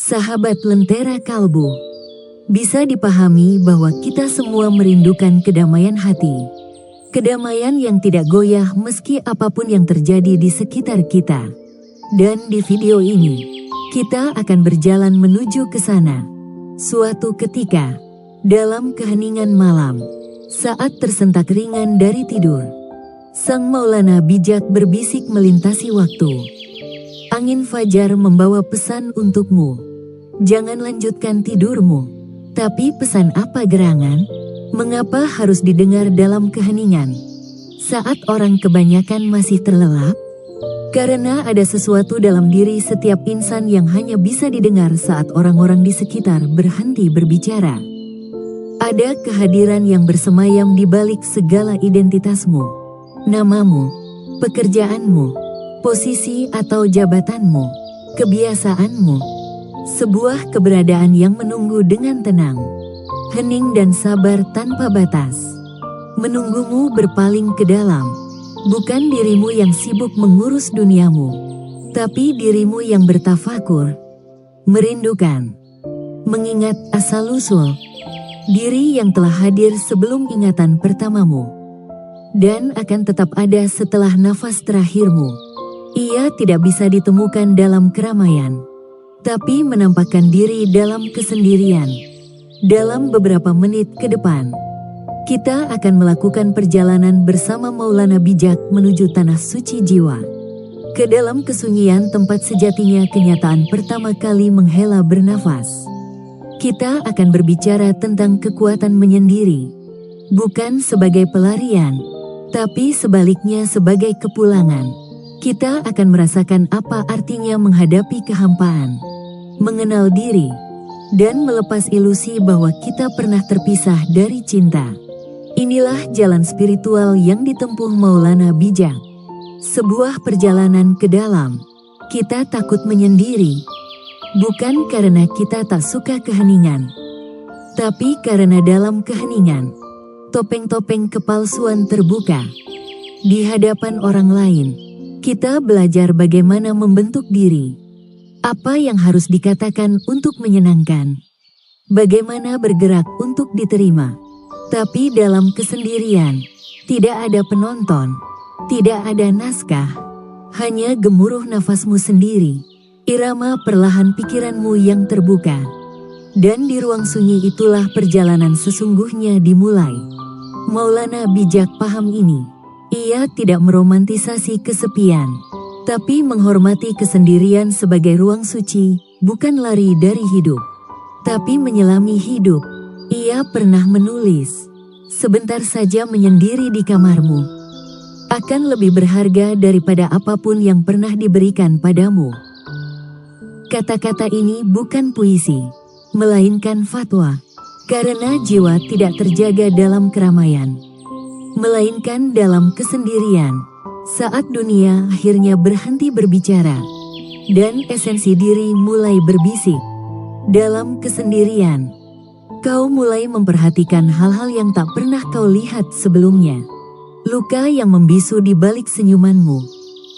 Sahabat Lentera Kalbu, bisa dipahami bahwa kita semua merindukan kedamaian hati. Kedamaian yang tidak goyah meski apapun yang terjadi di sekitar kita. Dan di video ini, kita akan berjalan menuju ke sana. Suatu ketika, dalam keheningan malam, saat tersentak ringan dari tidur, Sang Maulana bijak berbisik melintasi waktu. Angin fajar membawa pesan untukmu. Jangan lanjutkan tidurmu. Tapi pesan apa gerangan? Mengapa harus didengar dalam keheningan? Saat orang kebanyakan masih terlelap? Karena ada sesuatu dalam diri setiap insan yang hanya bisa didengar saat orang-orang di sekitar berhenti berbicara. Ada kehadiran yang bersemayam di balik segala identitasmu. Namamu, pekerjaanmu, posisi atau jabatanmu, kebiasaanmu. Sebuah keberadaan yang menunggu dengan tenang, hening dan sabar tanpa batas. Menunggumu berpaling ke dalam. Bukan dirimu yang sibuk mengurus duniamu, tapi dirimu yang bertafakur, merindukan, mengingat asal-usul, diri yang telah hadir sebelum ingatan pertamamu, dan akan tetap ada setelah nafas terakhirmu. Ia tidak bisa ditemukan dalam keramaian, tapi menampakkan diri dalam kesendirian. Dalam beberapa menit ke depan, kita akan melakukan perjalanan bersama Maulana bijak menuju tanah suci jiwa. Ke dalam kesunyian tempat sejatinya kenyataan pertama kali menghela bernafas. Kita akan berbicara tentang kekuatan menyendiri. Bukan sebagai pelarian, tapi sebaliknya sebagai kepulangan. Kita akan merasakan apa artinya menghadapi kehampaan, mengenal diri, dan melepas ilusi bahwa kita pernah terpisah dari cinta. Inilah jalan spiritual yang ditempuh Maulana bijak. Sebuah perjalanan ke dalam. Kita takut menyendiri. Bukan karena kita tak suka keheningan, tapi karena dalam keheningan, topeng-topeng kepalsuan terbuka. Di hadapan orang lain, kita belajar bagaimana membentuk diri. Apa yang harus dikatakan untuk menyenangkan. Bagaimana bergerak untuk diterima. Tapi dalam kesendirian, tidak ada penonton, tidak ada naskah, hanya gemuruh nafasmu sendiri, irama perlahan pikiranmu yang terbuka. Dan di ruang sunyi itulah perjalanan sesungguhnya dimulai. Maulana bijak paham ini. Ia tidak meromantisasi kesepian, tapi menghormati kesendirian sebagai ruang suci, bukan lari dari hidup, tapi menyelami hidup. Ia pernah menulis, sebentar saja menyendiri di kamarmu akan lebih berharga daripada apapun yang pernah diberikan padamu. Kata-kata ini bukan puisi, melainkan fatwa, karena jiwa tidak terjaga dalam keramaian, melainkan dalam kesendirian. Saat dunia akhirnya berhenti berbicara, dan esensi diri mulai berbisik, dalam kesendirian, kau mulai memperhatikan hal-hal yang tak pernah kau lihat sebelumnya. Luka yang membisu di balik senyumanmu.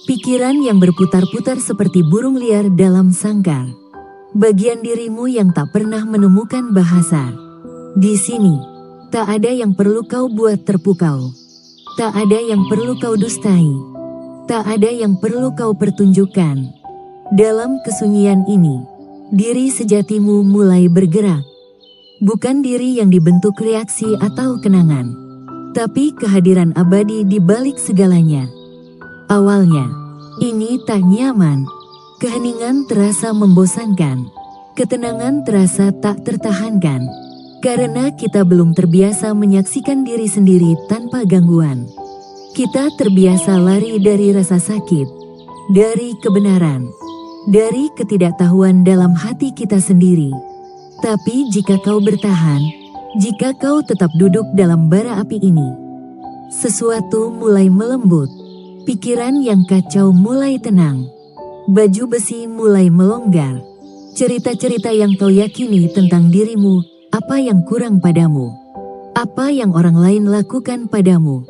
Pikiran yang berputar-putar seperti burung liar dalam sangkar. Bagian dirimu yang tak pernah menemukan bahasa. Di sini, tak ada yang perlu kau buat terpukau. Tak ada yang perlu kau dustai. Tak ada yang perlu kau pertunjukkan. Dalam kesunyian ini, diri sejatimu mulai bergerak. Bukan diri yang dibentuk reaksi atau kenangan, tapi kehadiran abadi di balik segalanya. Awalnya, ini tak nyaman. Keheningan terasa membosankan. Ketenangan terasa tak tertahankan. Karena kita belum terbiasa menyaksikan diri sendiri tanpa gangguan. Kita terbiasa lari dari rasa sakit, dari kebenaran, dari ketidaktahuan dalam hati kita sendiri. Tapi jika kau bertahan, jika kau tetap duduk dalam bara api ini, sesuatu mulai melembut, pikiran yang kacau mulai tenang, baju besi mulai melonggar, cerita-cerita yang kau yakini tentang dirimu, apa yang kurang padamu, apa yang orang lain lakukan padamu,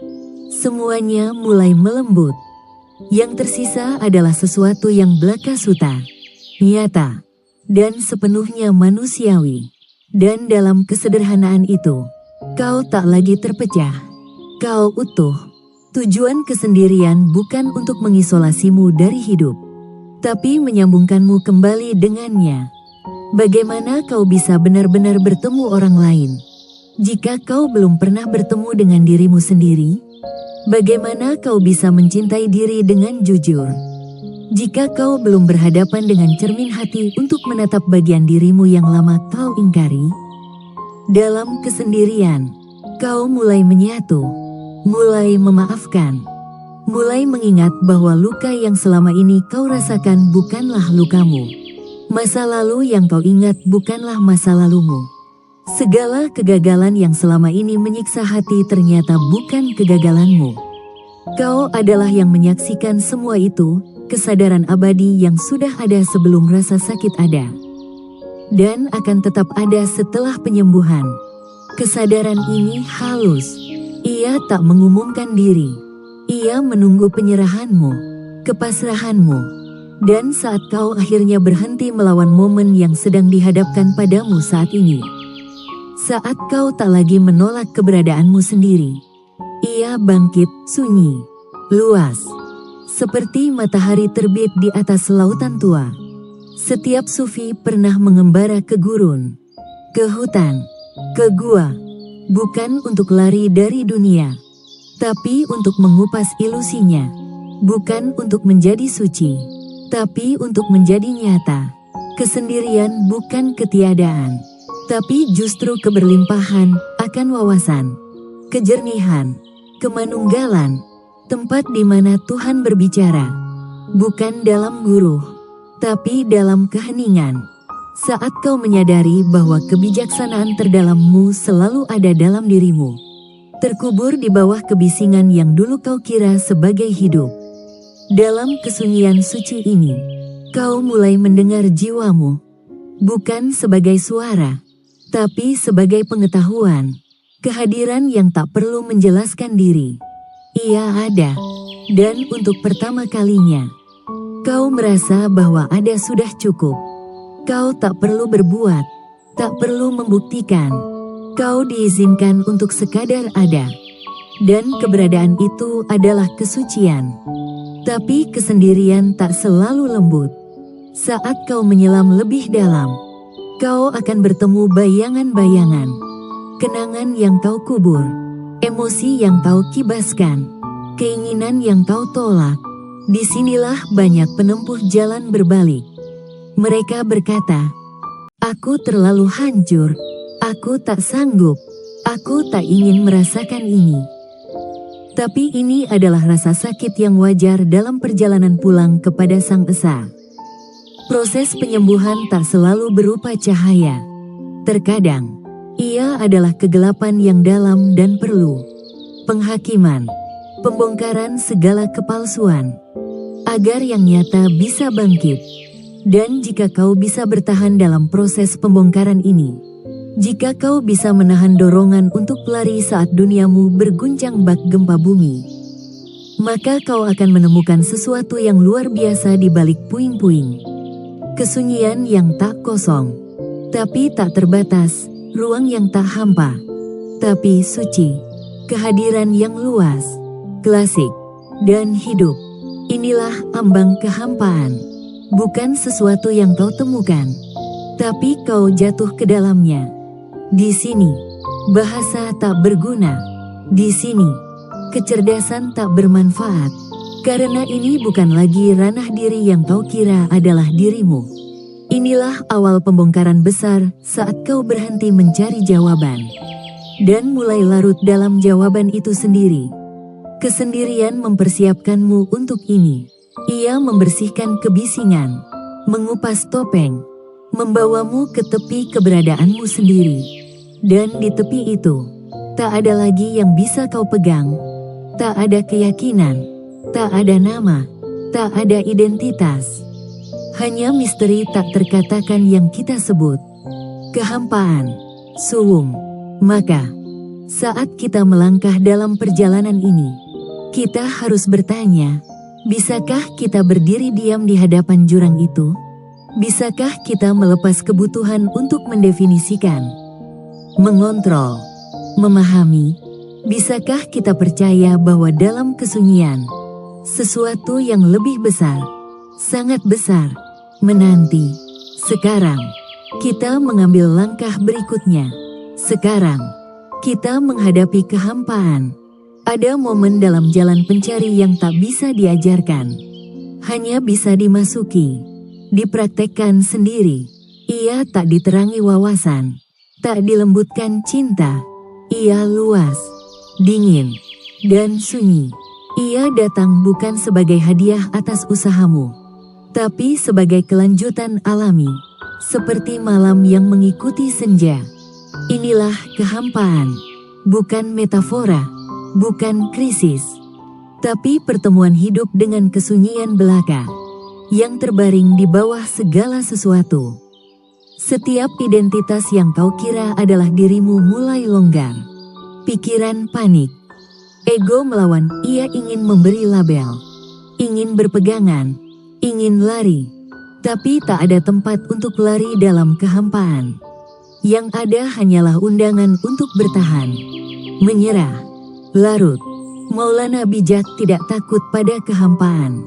semuanya mulai melembut. Yang tersisa adalah sesuatu yang belaka suta, nyata, dan sepenuhnya manusiawi. Dan dalam kesederhanaan itu, kau tak lagi terpecah. Kau utuh. Tujuan kesendirian bukan untuk mengisolasimu dari hidup, tapi menyambungkanmu kembali dengannya. Bagaimana kau bisa benar-benar bertemu orang lain jika kau belum pernah bertemu dengan dirimu sendiri? Bagaimana kau bisa mencintai diri dengan jujur jika kau belum berhadapan dengan cermin hati untuk menatap bagian dirimu yang lama kau ingkari? Dalam kesendirian, kau mulai menyatu, mulai memaafkan, mulai mengingat bahwa luka yang selama ini kau rasakan bukanlah lukamu. Masa lalu yang kau ingat bukanlah masa lalumu. Segala kegagalan yang selama ini menyiksa hati ternyata bukan kegagalanmu. Kau adalah yang menyaksikan semua itu, kesadaran abadi yang sudah ada sebelum rasa sakit ada. Dan akan tetap ada setelah penyembuhan. Kesadaran ini halus. Ia tak mengumumkan diri. Ia menunggu penyerahanmu, kepasrahanmu. Dan saat kau akhirnya berhenti melawan momen yang sedang dihadapkan padamu saat ini. Saat kau tak lagi menolak keberadaanmu sendiri. Ia bangkit, sunyi, luas. Seperti matahari terbit di atas lautan tua. Setiap sufi pernah mengembara ke gurun, ke hutan, ke gua. Bukan untuk lari dari dunia, tapi untuk mengupas ilusinya. Bukan untuk menjadi suci, tapi untuk menjadi nyata. Kesendirian bukan ketiadaan, tapi justru keberlimpahan akan wawasan, kejernihan, kemanunggalan, tempat di mana Tuhan berbicara, bukan dalam guruh, tapi dalam keheningan. Saat kau menyadari bahwa kebijaksanaan terdalammu selalu ada dalam dirimu, terkubur di bawah kebisingan yang dulu kau kira sebagai hidup. Dalam kesunyian suci ini, kau mulai mendengar jiwamu, bukan sebagai suara, tapi sebagai pengetahuan, kehadiran yang tak perlu menjelaskan diri. Ia ada, dan untuk pertama kalinya, kau merasa bahwa ada sudah cukup. Kau tak perlu berbuat, tak perlu membuktikan. Kau diizinkan untuk sekadar ada. Dan keberadaan itu adalah kesucian. Tapi kesendirian tak selalu lembut. Saat kau menyelam lebih dalam, kau akan bertemu bayangan-bayangan, kenangan yang kau kubur, emosi yang kau kibaskan, keinginan yang kau tolak. Disinilah banyak penempuh jalan berbalik. Mereka berkata, "Aku terlalu hancur, aku tak sanggup, aku tak ingin merasakan ini." Tapi ini adalah rasa sakit yang wajar dalam perjalanan pulang kepada Sang Esa. Proses penyembuhan tak selalu berupa cahaya. Terkadang, ia adalah kegelapan yang dalam dan perlu penghakiman, pembongkaran segala kepalsuan, agar yang nyata bisa bangkit. Dan jika kau bisa bertahan dalam proses pembongkaran ini, jika kau bisa menahan dorongan untuk lari saat duniamu berguncang bak gempa bumi, maka kau akan menemukan sesuatu yang luar biasa di balik puing-puing. Kesunyian yang tak kosong, tapi tak terbatas, ruang yang tak hampa, tapi suci, kehadiran yang luas, klasik, dan hidup. Inilah ambang kehampaan. Bukan sesuatu yang kau temukan, tapi kau jatuh ke dalamnya. Di sini, bahasa tak berguna. Di sini, kecerdasan tak bermanfaat. Karena ini bukan lagi ranah diri yang kau kira adalah dirimu. Inilah awal pembongkaran besar saat kau berhenti mencari jawaban, dan mulai larut dalam jawaban itu sendiri. Kesendirian mempersiapkanmu untuk ini. Ia membersihkan kebisingan, mengupas topeng, membawamu ke tepi keberadaanmu sendiri. Dan di tepi itu, tak ada lagi yang bisa kau pegang. Tak ada keyakinan, tak ada nama, tak ada identitas. Hanya misteri tak terkatakan yang kita sebut kehampaan, suwung. Maka, saat kita melangkah dalam perjalanan ini, kita harus bertanya, bisakah kita berdiri diam di hadapan jurang itu? Bisakah kita melepas kebutuhan untuk mendefinisikan, mengontrol, memahami? Bisakah kita percaya bahwa dalam kesunyian, sesuatu yang lebih besar, sangat besar, menanti? Sekarang, kita mengambil langkah berikutnya. Sekarang, kita menghadapi kehampaan. Ada momen dalam jalan pencari yang tak bisa diajarkan. Hanya bisa dimasuki, dipraktekkan sendiri. Ia tak diterangi wawasan, tak dilembutkan cinta. Ia luas, dingin, dan sunyi. Ia datang bukan sebagai hadiah atas usahamu, tapi sebagai kelanjutan alami, seperti malam yang mengikuti senja. Inilah kehampaan, bukan metafora, bukan krisis, tapi pertemuan hidup dengan kesunyian belaka yang terbaring di bawah segala sesuatu. Setiap identitas yang kau kira adalah dirimu mulai longgar. Pikiran panik, ego melawan. Ia ingin memberi label, ingin berpegangan, ingin lari, tapi tak ada tempat untuk lari dalam kehampaan. Yang ada hanyalah undangan untuk bertahan, menyerah, larut. Maulana bijak tidak takut pada kehampaan.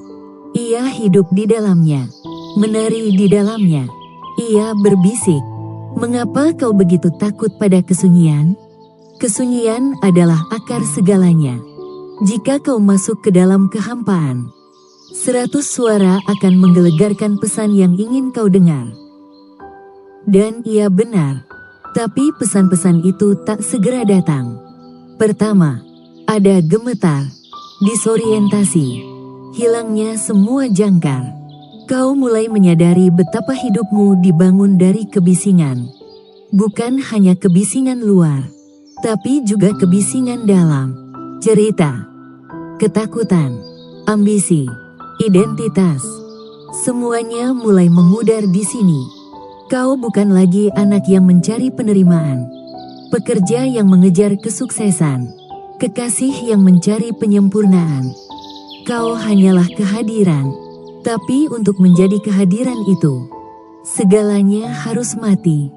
Ia hidup di dalamnya, menari di dalamnya. Ia berbisik, "Mengapa kau begitu takut pada kesunyian? Kesunyian adalah akar segalanya. Jika kau masuk ke dalam kehampaan, 100 suara akan menggelegarkan pesan yang ingin kau dengar." Dan ia benar, tapi pesan-pesan itu tak segera datang. Pertama, ada gemetar, disorientasi, hilangnya semua jangkar. Kau mulai menyadari betapa hidupmu dibangun dari kebisingan. Bukan hanya kebisingan luar, tapi juga kebisingan dalam. Cerita, ketakutan, ambisi, identitas, semuanya mulai memudar di sini. Kau bukan lagi anak yang mencari penerimaan, pekerja yang mengejar kesuksesan, kekasih yang mencari penyempurnaan. Kau hanyalah kehadiran, tapi untuk menjadi kehadiran itu, segalanya harus mati.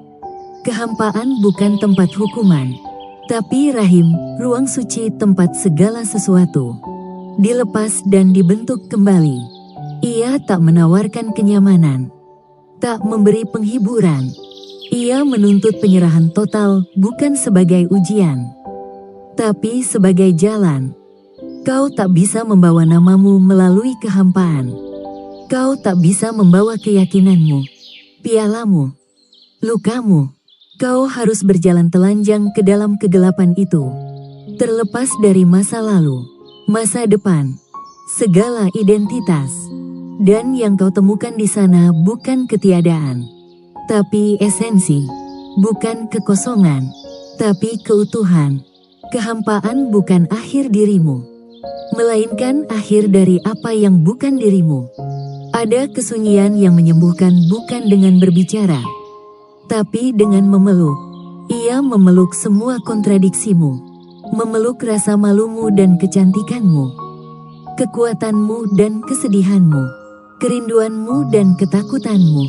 Kehampaan bukan tempat hukuman, tapi rahim, ruang suci, tempat segala sesuatu dilepas dan dibentuk kembali. Ia tak menawarkan kenyamanan, tak memberi penghiburan. Ia menuntut penyerahan total, bukan sebagai ujian, tapi sebagai jalan. Kau tak bisa membawa namamu melalui kehampaan. Kau tak bisa membawa keyakinanmu, pialamu, lukamu. Kau harus berjalan telanjang ke dalam kegelapan itu, terlepas dari masa lalu, masa depan, segala identitas. Dan yang kau temukan di sana bukan ketiadaan, tapi esensi. Bukan kekosongan, tapi keutuhan. Kehampaan bukan akhir dirimu, melainkan akhir dari apa yang bukan dirimu. Ada kesunyian yang menyembuhkan bukan dengan berbicara, tapi dengan memeluk. Ia memeluk semua kontradiksimu, memeluk rasa malumu dan kecantikanmu, kekuatanmu dan kesedihanmu, kerinduanmu dan ketakutanmu.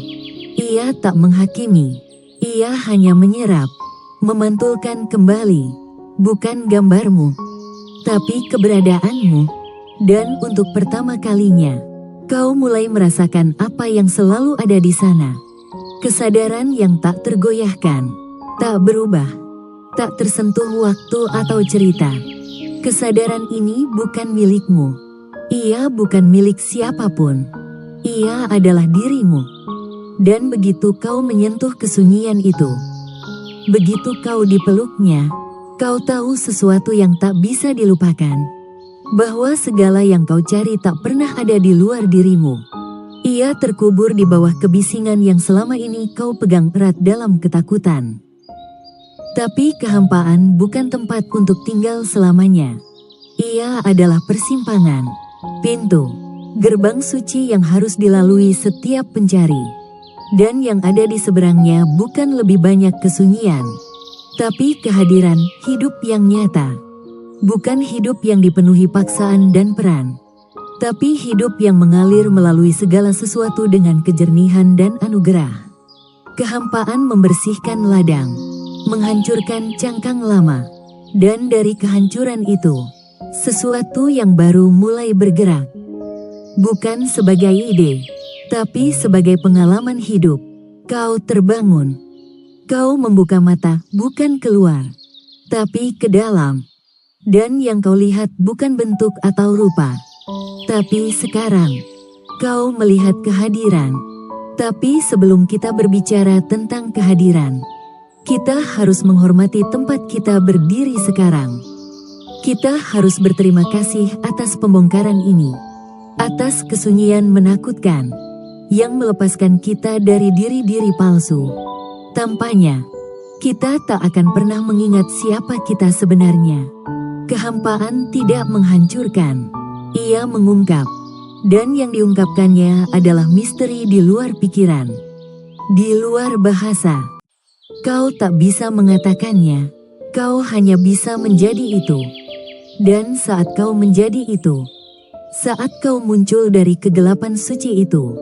Ia tak menghakimi, ia hanya menyerap, memantulkan kembali, bukan gambarmu, tapi keberadaanmu. Dan untuk pertama kalinya, kau mulai merasakan apa yang selalu ada di sana. Kesadaran yang tak tergoyahkan, tak berubah, tak tersentuh waktu atau cerita. Kesadaran ini bukan milikmu. Ia bukan milik siapapun. Ia adalah dirimu. Dan begitu kau menyentuh kesunyian itu, begitu kau dipeluknya, kau tahu sesuatu yang tak bisa dilupakan. Bahwa segala yang kau cari tak pernah ada di luar dirimu. Ia terkubur di bawah kebisingan yang selama ini kau pegang erat dalam ketakutan. Tapi kehampaan bukan tempat untuk tinggal selamanya. Ia adalah persimpangan, pintu, gerbang suci yang harus dilalui setiap pencari. Dan yang ada di seberangnya bukan lebih banyak kesunyian, tapi kehadiran hidup yang nyata. Bukan hidup yang dipenuhi paksaan dan peran, tapi hidup yang mengalir melalui segala sesuatu dengan kejernihan dan anugerah. Kehampaan membersihkan ladang, menghancurkan cangkang lama, dan dari kehancuran itu, sesuatu yang baru mulai bergerak. Bukan sebagai ide, tapi sebagai pengalaman hidup, kau terbangun. Kau membuka mata bukan keluar, tapi ke dalam. Dan yang kau lihat bukan bentuk atau rupa, tapi sekarang, kau melihat kehadiran. Tapi sebelum kita berbicara tentang kehadiran, kita harus menghormati tempat kita berdiri sekarang. Kita harus berterima kasih atas pembongkaran ini, atas kesunyian menakutkan, yang melepaskan kita dari diri-diri palsu. Tampaknya, kita tak akan pernah mengingat siapa kita sebenarnya. Kehampaan tidak menghancurkan, ia mengungkap. Dan yang diungkapkannya adalah misteri di luar pikiran, di luar bahasa. Kau tak bisa mengatakannya, kau hanya bisa menjadi itu. Dan saat kau menjadi itu, saat kau muncul dari kegelapan suci itu,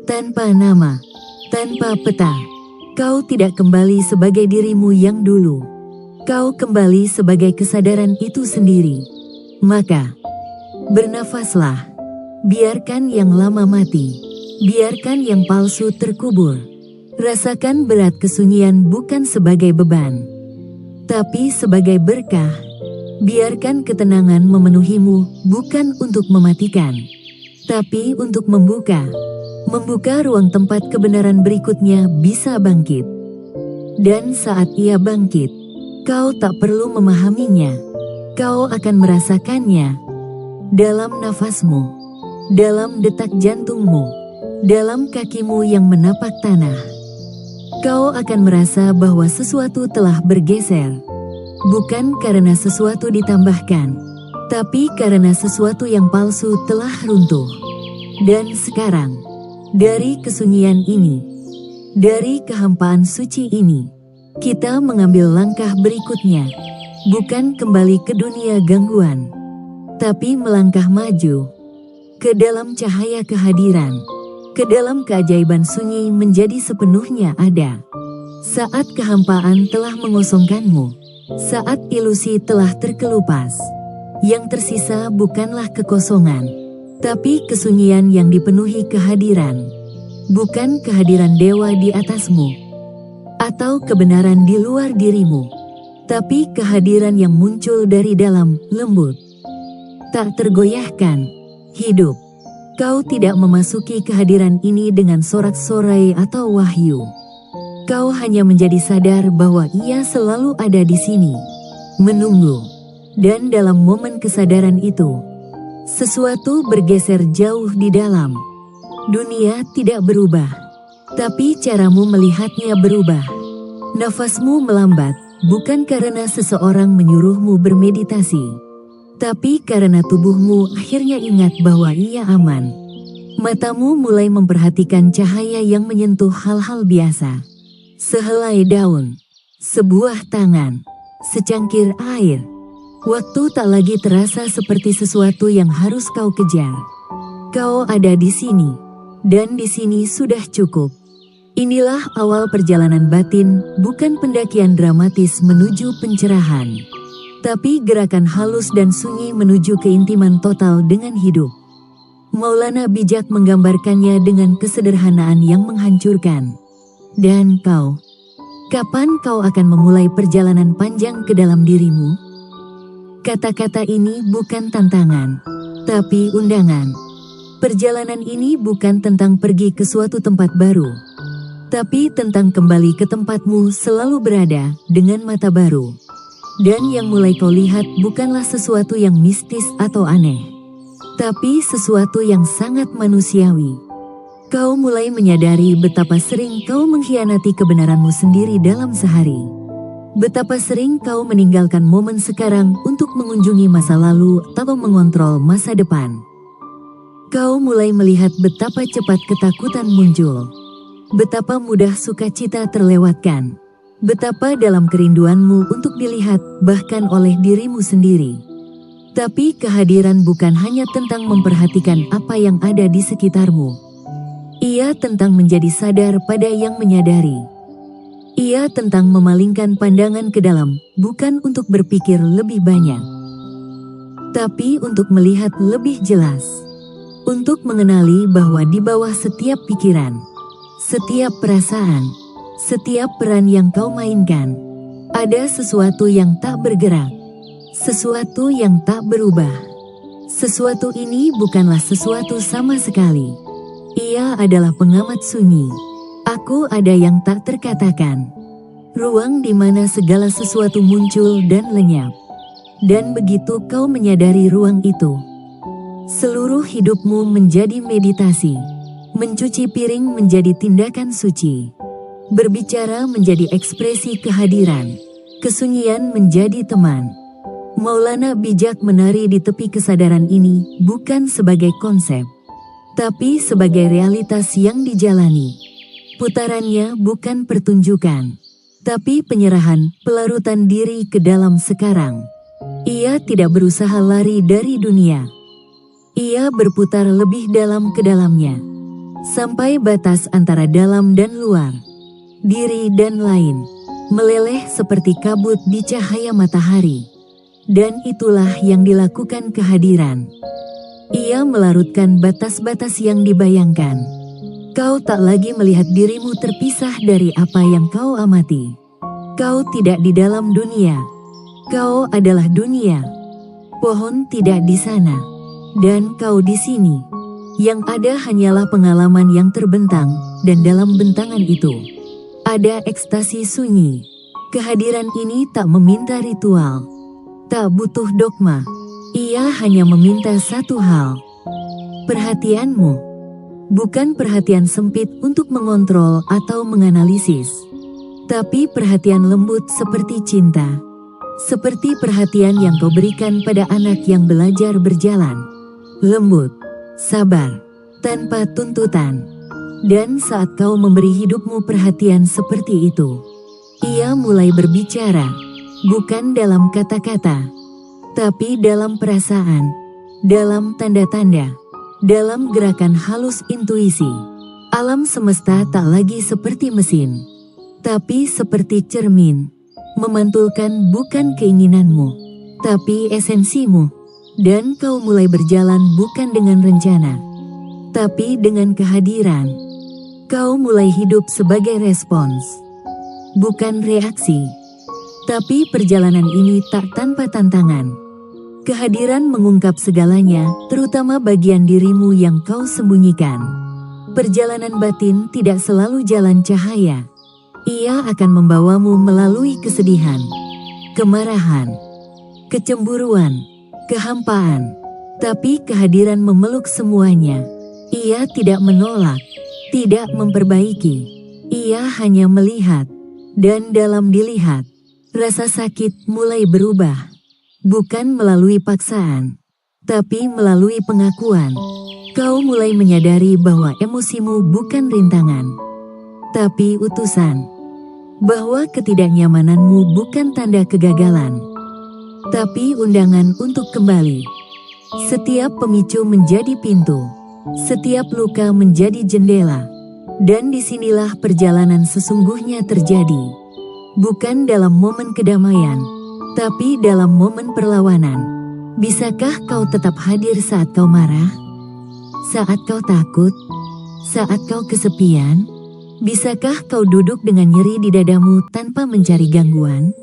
tanpa nama, tanpa peta, kau tidak kembali sebagai dirimu yang dulu. Kau kembali sebagai kesadaran itu sendiri. Maka, bernafaslah. Biarkan yang lama mati, biarkan yang palsu terkubur. Rasakan berat kesunyian bukan sebagai beban, tapi sebagai berkah. Biarkan ketenangan memenuhimu bukan untuk mematikan, tapi untuk membuka ruang tempat kebenaran berikutnya bisa bangkit. Dan saat ia bangkit, kau tak perlu memahaminya, kau akan merasakannya dalam nafasmu. Dalam detak jantungmu, dalam kakimu yang menapak tanah, kau akan merasa bahwa sesuatu telah bergeser. Bukan karena sesuatu ditambahkan, tapi karena sesuatu yang palsu telah runtuh. Dan sekarang, dari kesunyian ini, dari kehampaan suci ini, kita mengambil langkah berikutnya. Bukan kembali ke dunia gangguan, tapi melangkah maju ke dalam cahaya kehadiran, ke dalam keajaiban sunyi menjadi sepenuhnya ada. Saat kehampaan telah mengosongkanmu, saat ilusi telah terkelupas, yang tersisa bukanlah kekosongan, tapi kesunyian yang dipenuhi kehadiran. Bukan kehadiran dewa di atasmu, atau kebenaran di luar dirimu, tapi kehadiran yang muncul dari dalam, lembut, tak tergoyahkan. Hidup, kau tidak memasuki kehadiran ini dengan sorak-sorai atau wahyu. Kau hanya menjadi sadar bahwa ia selalu ada di sini, menunggu. Dan dalam momen kesadaran itu, sesuatu bergeser jauh di dalam. Dunia tidak berubah, tapi caramu melihatnya berubah. Nafasmu melambat, bukan karena seseorang menyuruhmu bermeditasi, tapi karena tubuhmu akhirnya ingat bahwa ia aman. Matamu mulai memperhatikan cahaya yang menyentuh hal-hal biasa. Sehelai daun, sebuah tangan, secangkir air. Waktu tak lagi terasa seperti sesuatu yang harus kau kejar. Kau ada di sini, dan di sini sudah cukup. Inilah awal perjalanan batin, bukan pendakian dramatis menuju pencerahan, tapi gerakan halus dan sunyi menuju keintiman total dengan hidup. Maulana bijak menggambarkannya dengan kesederhanaan yang menghancurkan. Dan kau, kapan kau akan memulai perjalanan panjang ke dalam dirimu? Kata-kata ini bukan tantangan, tapi undangan. Perjalanan ini bukan tentang pergi ke suatu tempat baru, tapi tentang kembali ke tempatmu selalu berada dengan mata baru. Dan yang mulai kau lihat bukanlah sesuatu yang mistis atau aneh, tapi sesuatu yang sangat manusiawi. Kau mulai menyadari betapa sering kau mengkhianati kebenaranmu sendiri dalam sehari. Betapa sering kau meninggalkan momen sekarang untuk mengunjungi masa lalu atau mengontrol masa depan. Kau mulai melihat betapa cepat ketakutan muncul, betapa mudah sukacita terlewatkan, betapa dalam kerinduanmu untuk dilihat bahkan oleh dirimu sendiri. Tapi kehadiran bukan hanya tentang memperhatikan apa yang ada di sekitarmu. Ia tentang menjadi sadar pada yang menyadari. Ia tentang memalingkan pandangan ke dalam, bukan untuk berpikir lebih banyak, tapi untuk melihat lebih jelas. Untuk mengenali bahwa di bawah setiap pikiran, setiap perasaan, setiap peran yang kau mainkan, ada sesuatu yang tak bergerak, sesuatu yang tak berubah. Sesuatu ini bukanlah sesuatu sama sekali. Ia adalah pengamat sunyi. Aku ada yang tak terkatakan. Ruang di mana segala sesuatu muncul dan lenyap. Dan begitu kau menyadari ruang itu, seluruh hidupmu menjadi meditasi. Mencuci piring menjadi tindakan suci. Berbicara menjadi ekspresi kehadiran. Kesunyian menjadi teman. Maulana bijak menari di tepi kesadaran ini bukan sebagai konsep, tapi sebagai realitas yang dijalani. Putarannya bukan pertunjukan, tapi penyerahan, pelarutan diri ke dalam sekarang. Ia tidak berusaha lari dari dunia. Ia berputar lebih dalam ke dalamnya, sampai batas antara dalam dan luar, diri dan lain, meleleh seperti kabut di cahaya matahari. Dan itulah yang dilakukan kehadiran. Ia melarutkan batas-batas yang dibayangkan. Kau tak lagi melihat dirimu terpisah dari apa yang kau amati. Kau tidak di dalam dunia. Kau adalah dunia. Pohon tidak di sana, dan kau di sini. Yang ada hanyalah pengalaman yang terbentang, dan dalam bentangan itu ada ekstasi sunyi. Kehadiran ini tak meminta ritual, tak butuh dogma. Ia hanya meminta satu hal: perhatianmu. Bukan perhatian sempit untuk mengontrol atau menganalisis, tapi perhatian lembut seperti cinta. Seperti perhatian yang kau berikan pada anak yang belajar berjalan. Lembut, sabar, tanpa tuntutan. Dan saat kau memberi hidupmu perhatian seperti itu, ia mulai berbicara. Bukan dalam kata-kata, tapi dalam perasaan, dalam tanda-tanda, dalam gerakan halus intuisi. Alam semesta tak lagi seperti mesin, tapi seperti cermin, memantulkan bukan keinginanmu, tapi esensimu. Dan kau mulai berjalan bukan dengan rencana, tapi dengan kehadiran. Kau mulai hidup sebagai respons, bukan reaksi. Tapi perjalanan ini tak tanpa tantangan. Kehadiran mengungkap segalanya, terutama bagian dirimu yang kau sembunyikan. Perjalanan batin tidak selalu jalan cahaya. Ia akan membawamu melalui kesedihan, kemarahan, kecemburuan, kehampaan. Tapi kehadiran memeluk semuanya. Ia tidak menolak, tidak memperbaiki. Ia hanya melihat, dan dalam dilihat, rasa sakit mulai berubah, bukan melalui paksaan, tapi melalui pengakuan. Kau mulai menyadari bahwa emosimu bukan rintangan, tapi utusan. Bahwa ketidaknyamananmu bukan tanda kegagalan, tapi undangan untuk kembali. Setiap pemicu menjadi pintu, setiap luka menjadi jendela, dan disinilah perjalanan sesungguhnya terjadi. Bukan dalam momen kedamaian, tapi dalam momen perlawanan. Bisakah kau tetap hadir saat kau marah? Saat kau takut? Saat kau kesepian? Bisakah kau duduk dengan nyeri di dadamu tanpa mencari gangguan?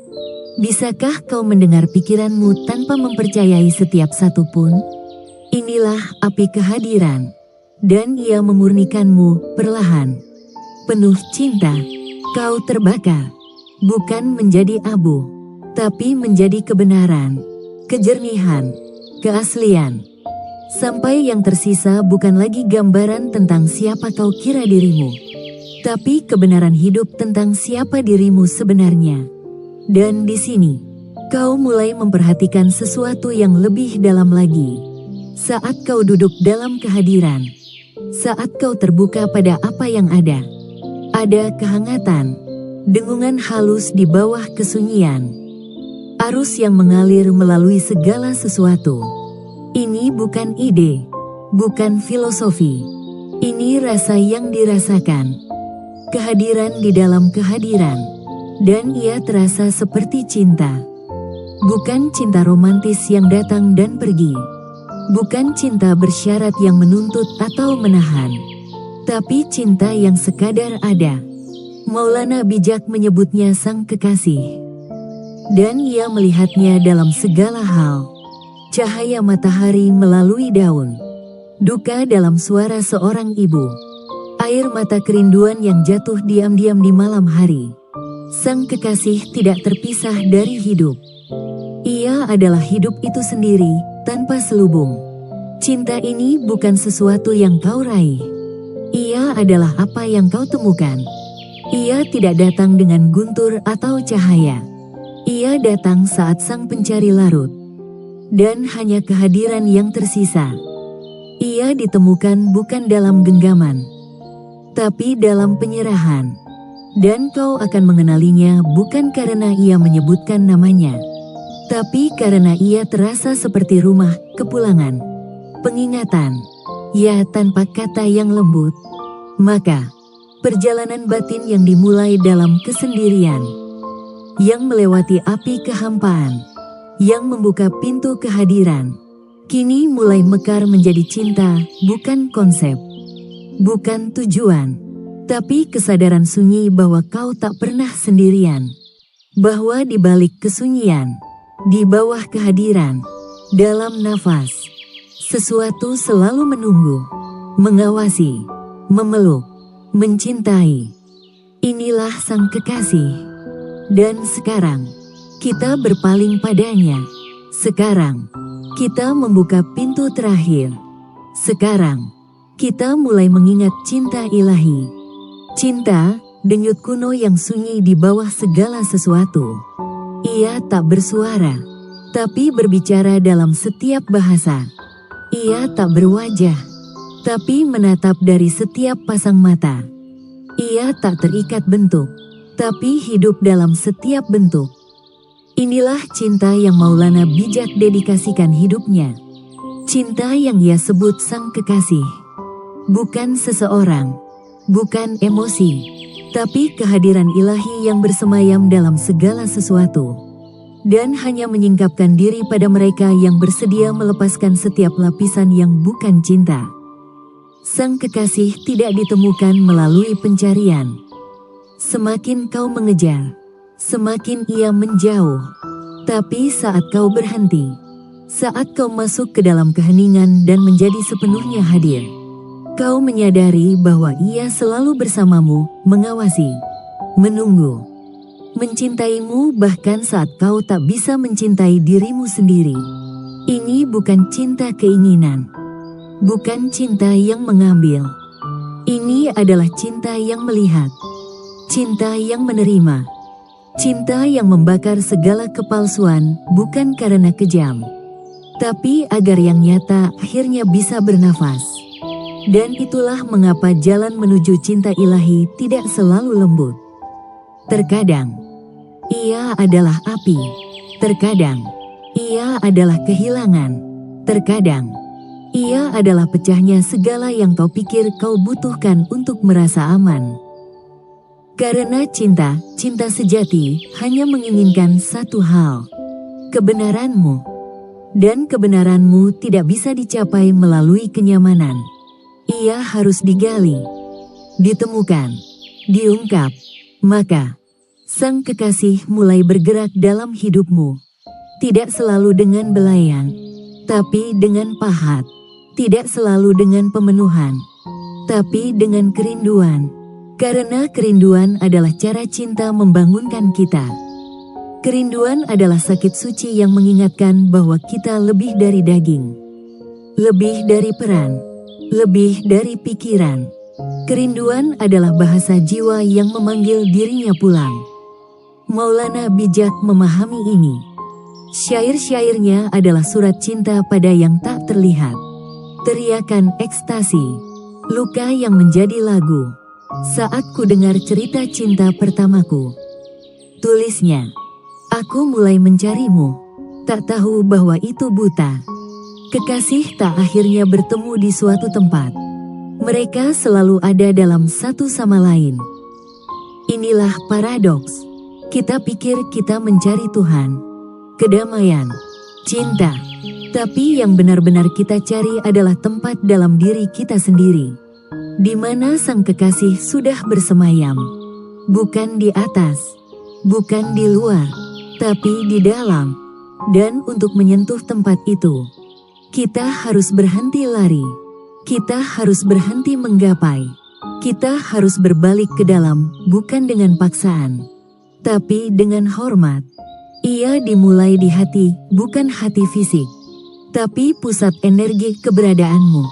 Bisakah kau mendengar pikiranmu tanpa mempercayai setiap satu pun? Inilah api kehadiran, dan ia memurnikanmu perlahan. Penuh cinta, kau terbakar. Bukan menjadi abu, tapi menjadi kebenaran, kejernihan, keaslian. Sampai yang tersisa bukan lagi gambaran tentang siapa kau kira dirimu, tapi kebenaran hidup tentang siapa dirimu sebenarnya. Dan di sini, kau mulai memperhatikan sesuatu yang lebih dalam lagi. Saat kau duduk dalam kehadiran, saat kau terbuka pada apa yang ada kehangatan, dengungan halus di bawah kesunyian. arus yang mengalir melalui segala sesuatu. Ini bukan ide, bukan filosofi. Ini rasa yang dirasakan. Kehadiran di dalam kehadiran. Dan ia terasa seperti cinta. Bukan cinta romantis yang datang dan pergi. Bukan cinta bersyarat yang menuntut atau menahan. Tapi cinta yang sekadar ada. Maulana bijak menyebutnya sang kekasih. Dan ia melihatnya dalam segala hal. Cahaya matahari melalui daun. Duka dalam suara seorang ibu. Air mata kerinduan yang jatuh diam-diam di malam hari. Sang kekasih tidak terpisah dari hidup. Ia adalah hidup itu sendiri, tanpa selubung. Cinta ini bukan sesuatu yang kau raih. Ia adalah apa yang kau temukan. Ia tidak datang dengan guntur atau cahaya. Ia datang saat sang pencari larut. Dan hanya kehadiran yang tersisa. Ia ditemukan bukan dalam genggaman, tapi dalam penyerahan. Dan kau akan mengenalinya bukan karena ia menyebutkan namanya, tapi karena ia terasa seperti rumah, kepulangan, pengingatan, ya tanpa kata yang lembut. Maka, perjalanan batin yang dimulai dalam kesendirian, yang melewati api kehampaan, yang membuka pintu kehadiran, kini mulai mekar menjadi cinta, bukan konsep, bukan tujuan, tapi kesadaran sunyi bahwa kau tak pernah sendirian. Bahwa di balik kesunyian, di bawah kehadiran, dalam nafas, sesuatu selalu menunggu, mengawasi, memeluk, mencintai. Inilah sang kekasih. Dan sekarang, kita berpaling padanya. Sekarang, kita membuka pintu terakhir. Sekarang, kita mulai mengingat cinta ilahi. Cinta, denyut kuno yang sunyi di bawah segala sesuatu. Ia tak bersuara, tapi berbicara dalam setiap bahasa. Ia tak berwajah, tapi menatap dari setiap pasang mata. Ia tak terikat bentuk, tapi hidup dalam setiap bentuk. Inilah cinta yang Maulana bijak dedikasikan hidupnya. Cinta yang ia sebut sang kekasih. Bukan seseorang, bukan emosi, tapi kehadiran ilahi yang bersemayam dalam segala sesuatu. Dan hanya menyingkapkan diri pada mereka yang bersedia melepaskan setiap lapisan yang bukan cinta. Sang kekasih tidak ditemukan melalui pencarian. Semakin kau mengejar, semakin ia menjauh. Tapi saat kau berhenti, saat kau masuk ke dalam keheningan dan menjadi sepenuhnya hadir, kau menyadari bahwa ia selalu bersamamu, mengawasi, menunggu, mencintaimu bahkan saat kau tak bisa mencintai dirimu sendiri. Ini bukan cinta keinginan, bukan cinta yang mengambil. Ini adalah cinta yang melihat, cinta yang menerima. Cinta yang membakar segala kepalsuan bukan karena kejam, tapi agar yang nyata akhirnya bisa bernafas. Dan itulah mengapa jalan menuju cinta ilahi tidak selalu lembut. Terkadang, ia adalah api. Terkadang, ia adalah kehilangan. Terkadang, ia adalah pecahnya segala yang kau pikir kau butuhkan untuk merasa aman. Karena cinta, cinta sejati hanya menginginkan satu hal, kebenaranmu. Dan kebenaranmu tidak bisa dicapai melalui kenyamanan. Ia harus digali, ditemukan, diungkap. Maka, sang kekasih mulai bergerak dalam hidupmu. Tidak selalu dengan belayan, tapi dengan pahat. Tidak selalu dengan pemenuhan, tapi dengan kerinduan. Karena kerinduan adalah cara cinta membangunkan kita. Kerinduan adalah sakit suci yang mengingatkan bahwa kita lebih dari daging, lebih dari peran, lebih dari pikiran. Kerinduan adalah bahasa jiwa yang memanggil dirinya pulang. Maulana bijak memahami ini. Syair-syairnya adalah surat cinta pada yang tak terlihat. Teriakan ekstasi, luka yang menjadi lagu. Saat ku dengar cerita cinta pertamaku, tulisnya, Aku mulai mencarimu, tak tahu bahwa itu buta. Kekasih tak akhirnya bertemu di suatu tempat. Mereka selalu ada dalam satu sama lain. Inilah paradoks. Kita pikir kita mencari Tuhan, kedamaian, cinta. Tapi yang benar-benar kita cari adalah tempat dalam diri kita sendiri, di mana sang kekasih sudah bersemayam. Bukan di atas, bukan di luar, tapi di dalam. Dan untuk menyentuh tempat itu, kita harus berhenti lari. Kita harus berhenti menggapai. Kita harus berbalik ke dalam, bukan dengan paksaan, tapi dengan hormat. Ia dimulai di hati, bukan hati fisik, tapi pusat energi keberadaanmu.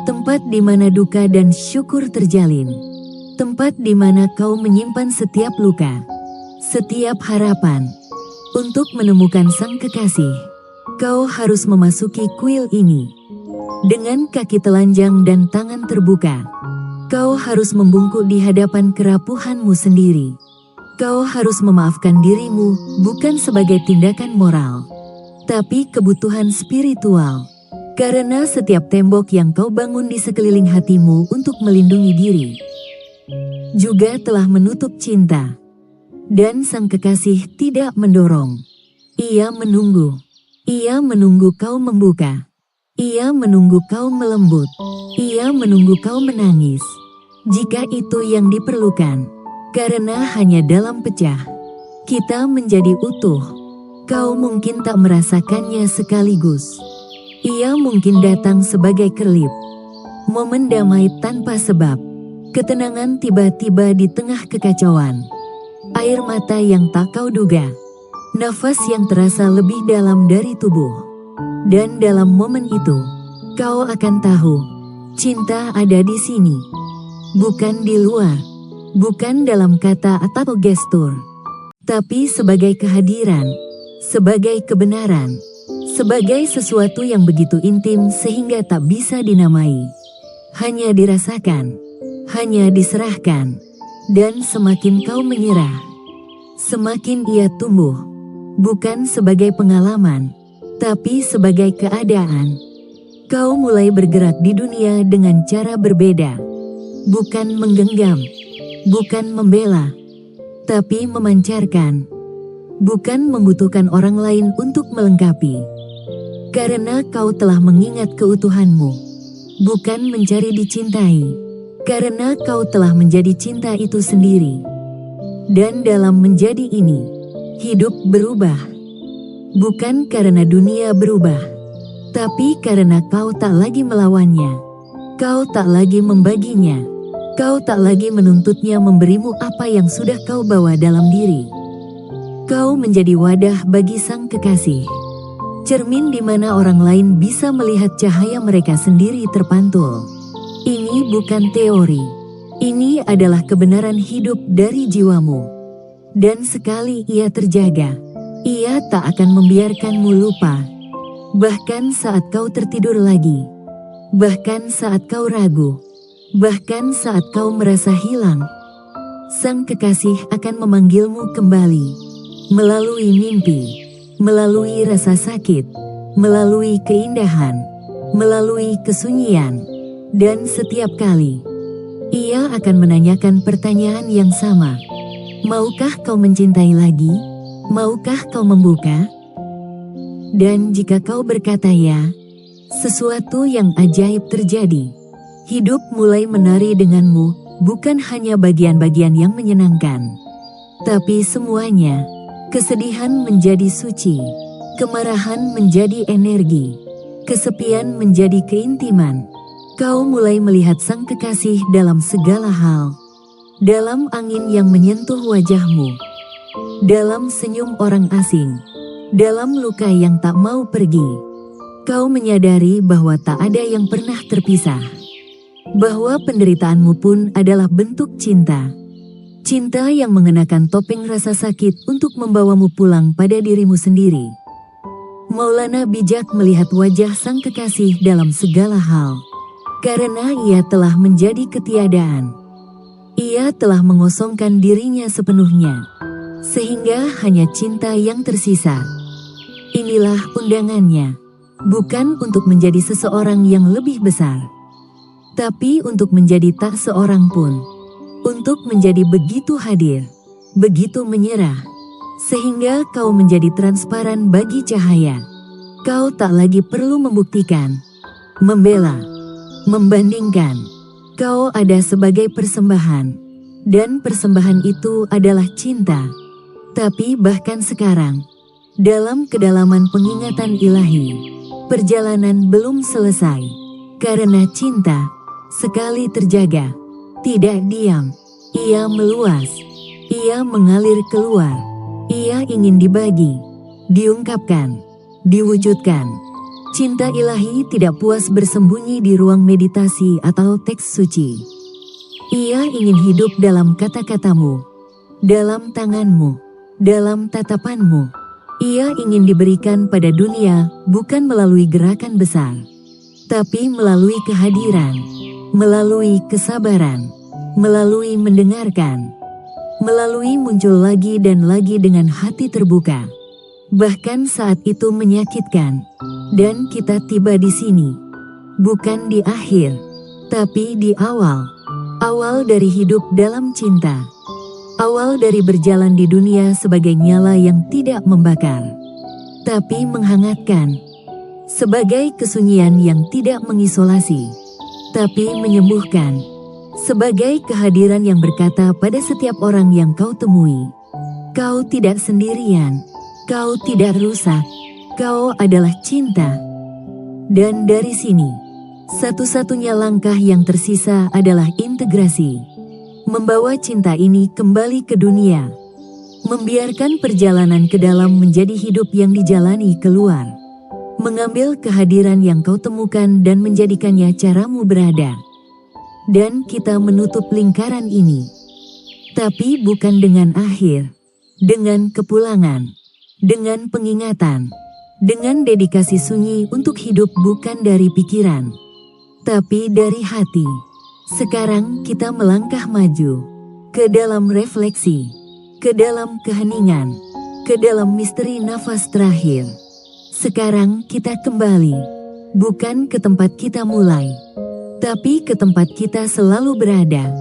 Tempat di mana duka dan syukur terjalin. Tempat di mana kau menyimpan setiap luka, setiap harapan. Untuk menemukan sang kekasih, kau harus memasuki kuil ini. Dengan kaki telanjang dan tangan terbuka, kau harus membungkuk di hadapan kerapuhanmu sendiri. Kau harus memaafkan dirimu, bukan sebagai tindakan moral, tapi kebutuhan spiritual. Karena setiap tembok yang kau bangun di sekeliling hatimu untuk melindungi diri, juga telah menutup cinta. Dan sang kekasih tidak mendorong. Ia menunggu. Ia menunggu kau membuka. Ia menunggu kau melembut. Ia menunggu kau menangis, jika itu yang diperlukan. Karena hanya dalam pecah, kita menjadi utuh. Kau mungkin tak merasakannya sekaligus. Ia mungkin datang sebagai kerlip, momen damai tanpa sebab, ketenangan tiba-tiba di tengah kekacauan. Air mata yang tak kau duga, nafas yang terasa lebih dalam dari tubuh. Dan dalam momen itu, kau akan tahu, cinta ada di sini. Bukan di luar, bukan dalam kata atau gestur, tapi sebagai kehadiran, sebagai kebenaran, sebagai sesuatu yang begitu intim sehingga tak bisa dinamai. Hanya dirasakan, hanya diserahkan. Dan semakin kau menyerah, semakin ia tumbuh. Bukan sebagai pengalaman, tapi sebagai keadaan. Kau mulai bergerak di dunia dengan cara berbeda. Bukan menggenggam, bukan membela, tapi memancarkan. Bukan membutuhkan orang lain untuk melengkapi. Karena kau telah mengingat keutuhanmu. Bukan mencari dicintai. Karena kau telah menjadi cinta itu sendiri. Dan dalam menjadi ini, hidup berubah. Bukan karena dunia berubah, tapi karena kau tak lagi melawannya. Kau tak lagi membaginya. Kau tak lagi menuntutnya memberimu apa yang sudah kau bawa dalam diri. Kau menjadi wadah bagi sang kekasih. Cermin di mana orang lain bisa melihat cahaya mereka sendiri terpantul. Ini bukan teori. Ini adalah kebenaran hidup dari jiwamu. Dan sekali ia terjaga, ia tak akan membiarkanmu lupa. Bahkan saat kau tertidur lagi. Bahkan saat kau ragu. Bahkan saat kau merasa hilang. Sang kekasih akan memanggilmu kembali. Melalui mimpi. Melalui rasa sakit. Melalui keindahan. Melalui kesunyian. Dan setiap kali, ia akan menanyakan pertanyaan yang sama. Maukah kau mencintai lagi? Maukah kau membuka? Dan jika kau berkata ya, sesuatu yang ajaib terjadi. Hidup mulai menari denganmu, bukan hanya bagian-bagian yang menyenangkan, tapi semuanya. Kesedihan menjadi suci, kemarahan menjadi energi, kesepian menjadi keintiman. Kau mulai melihat sang kekasih dalam segala hal. Dalam angin yang menyentuh wajahmu. Dalam senyum orang asing. Dalam luka yang tak mau pergi. Kau menyadari bahwa tak ada yang pernah terpisah. Bahwa penderitaanmu pun adalah bentuk cinta. Cinta yang mengenakan topeng rasa sakit untuk membawamu pulang pada dirimu sendiri. Maulana bijak melihat wajah sang kekasih dalam segala hal. Karena ia telah menjadi ketiadaan. Ia telah mengosongkan dirinya sepenuhnya. sehingga hanya cinta yang tersisa. Inilah undangannya, bukan untuk menjadi seseorang yang lebih besar, tapi untuk menjadi tak seorang pun, untuk menjadi begitu hadir, begitu menyerah, sehingga kau menjadi transparan bagi cahaya. Kau tak lagi perlu membuktikan, membela, membandingkan. Kau ada sebagai persembahan, dan persembahan itu adalah cinta. Tapi bahkan sekarang, dalam kedalaman pengingatan ilahi, perjalanan belum selesai. Karena cinta, sekali terjaga, tidak diam. Ia meluas, ia mengalir keluar. Ia ingin dibagi, diungkapkan, diwujudkan. Cinta ilahi tidak puas bersembunyi di ruang meditasi atau teks suci. Ia ingin hidup dalam kata-katamu, dalam tanganmu, dalam tatapanmu. Ia ingin diberikan pada dunia bukan melalui gerakan besar, tapi melalui kehadiran, melalui kesabaran, melalui mendengarkan, melalui muncul lagi dan lagi dengan hati terbuka. Bahkan saat itu menyakitkan, dan kita tiba di sini, bukan di akhir, tapi di awal. Awal dari hidup dalam cinta. Awal dari berjalan di dunia sebagai nyala yang tidak membakar, tapi menghangatkan. Sebagai kesunyian yang tidak mengisolasi, tapi menyembuhkan. Sebagai kehadiran yang berkata pada setiap orang yang kau temui, kau tidak sendirian, kau tidak rusak, kau adalah cinta. Dan dari sini, satu-satunya langkah yang tersisa adalah integrasi. Membawa cinta ini kembali ke dunia. Membiarkan perjalanan ke dalam menjadi hidup yang dijalani keluar. Mengambil kehadiran yang kau temukan dan menjadikannya caramu berada. Dan kita menutup lingkaran ini. Tapi bukan dengan akhir. Dengan kepulangan. Dengan pengingatan. Dengan dedikasi sunyi untuk hidup bukan dari pikiran, tapi dari hati. Sekarang kita melangkah maju, ke dalam refleksi, ke dalam keheningan, ke dalam misteri nafas terakhir. Sekarang kita kembali, bukan ke tempat kita mulai, tapi ke tempat kita selalu berada.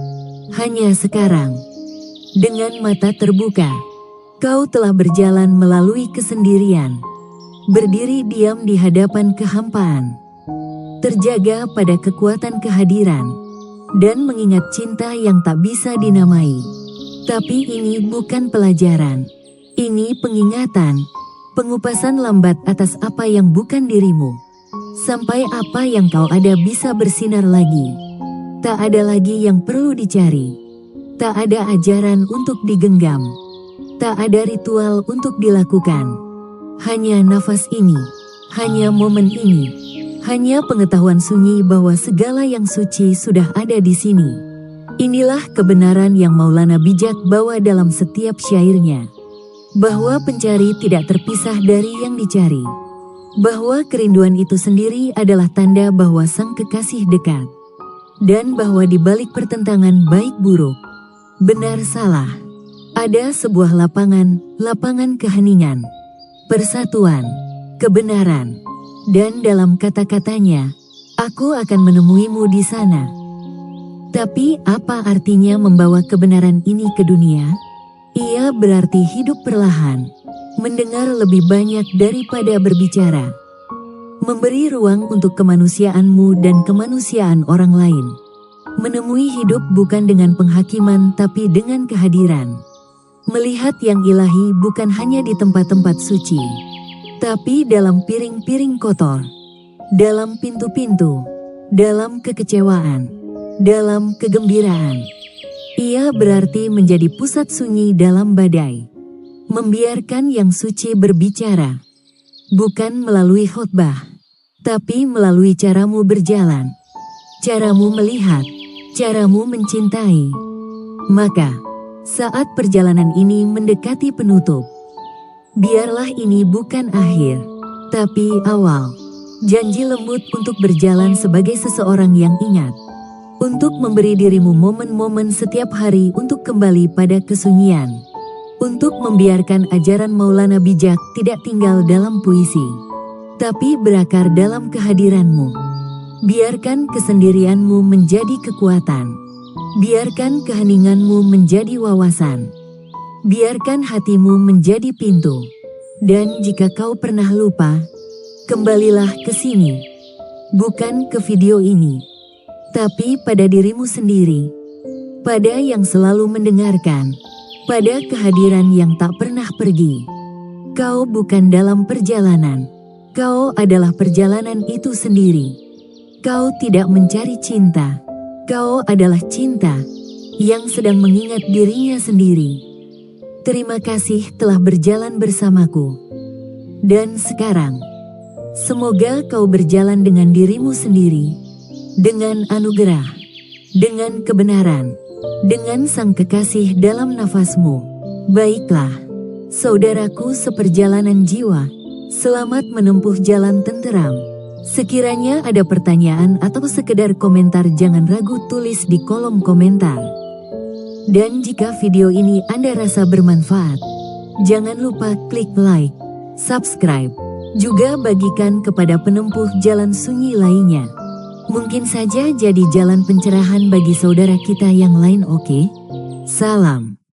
Hanya sekarang, dengan mata terbuka, kau telah berjalan melalui kesendirian, berdiri diam di hadapan kehampaan, terjaga pada kekuatan kehadiran, dan mengingat cinta yang tak bisa dinamai. Tapi ini bukan pelajaran, ini pengingatan, pengupasan lambat atas apa yang bukan dirimu. Sampai apa yang kau ada bisa bersinar lagi. Tak ada lagi yang perlu dicari. Tak ada ajaran untuk digenggam. Tak ada ritual untuk dilakukan. Hanya nafas ini, hanya momen ini. Hanya pengetahuan sunyi bahwa segala yang suci sudah ada di sini. Inilah kebenaran yang Maulana bijak bawa dalam setiap syairnya. Bahwa pencari tidak terpisah dari yang dicari. Bahwa kerinduan itu sendiri adalah tanda bahwa sang kekasih dekat. Dan bahwa di balik pertentangan baik buruk, benar salah, ada sebuah lapangan, lapangan keheningan, persatuan, kebenaran. Dan dalam kata-katanya, aku akan menemuimu di sana. Tapi apa artinya membawa kebenaran ini ke dunia? Ia berarti hidup perlahan, mendengar lebih banyak daripada berbicara. Memberi ruang untuk kemanusiaanmu dan kemanusiaan orang lain. Menemui hidup bukan dengan penghakiman tapi dengan kehadiran. Melihat yang ilahi bukan hanya di tempat-tempat suci, tapi dalam piring-piring kotor, dalam pintu-pintu, dalam kekecewaan, dalam kegembiraan. Ia berarti menjadi pusat sunyi dalam badai. Membiarkan yang suci berbicara. Bukan melalui khotbah, tapi melalui caramu berjalan. Caramu melihat, caramu mencintai. Maka, saat perjalanan ini mendekati penutup, biarlah ini bukan akhir, tapi awal. Janji lembut untuk berjalan sebagai seseorang yang ingat. Untuk memberi dirimu momen-momen setiap hari untuk kembali pada kesunyian. Untuk membiarkan ajaran Maulana bijak tidak tinggal dalam puisi, tapi berakar dalam kehadiranmu. Biarkan kesendirianmu menjadi kekuatan. Biarkan keheninganmu menjadi wawasan. Biarkan hatimu menjadi pintu. Dan jika kau pernah lupa, kembalilah ke sini. Bukan ke video ini, tapi pada dirimu sendiri. Pada yang selalu mendengarkan. Pada kehadiran yang tak pernah pergi. Kau bukan dalam perjalanan. Kau adalah perjalanan itu sendiri. Kau tidak mencari cinta. Kau adalah cinta yang sedang mengingat dirinya sendiri. Terima kasih telah berjalan bersamaku. Dan sekarang, semoga kau berjalan dengan dirimu sendiri, dengan anugerah, dengan kebenaran, dengan sang kekasih dalam nafasmu. Baiklah, saudaraku seperjalanan jiwa, selamat menempuh jalan tenteram. Sekiranya ada pertanyaan atau sekedar komentar, jangan ragu tulis di kolom komentar. Dan jika video ini Anda rasa bermanfaat, jangan lupa klik like, subscribe, juga bagikan kepada penempuh jalan sunyi lainnya. Mungkin saja jadi jalan pencerahan bagi saudara kita yang lain. Oke? Salam.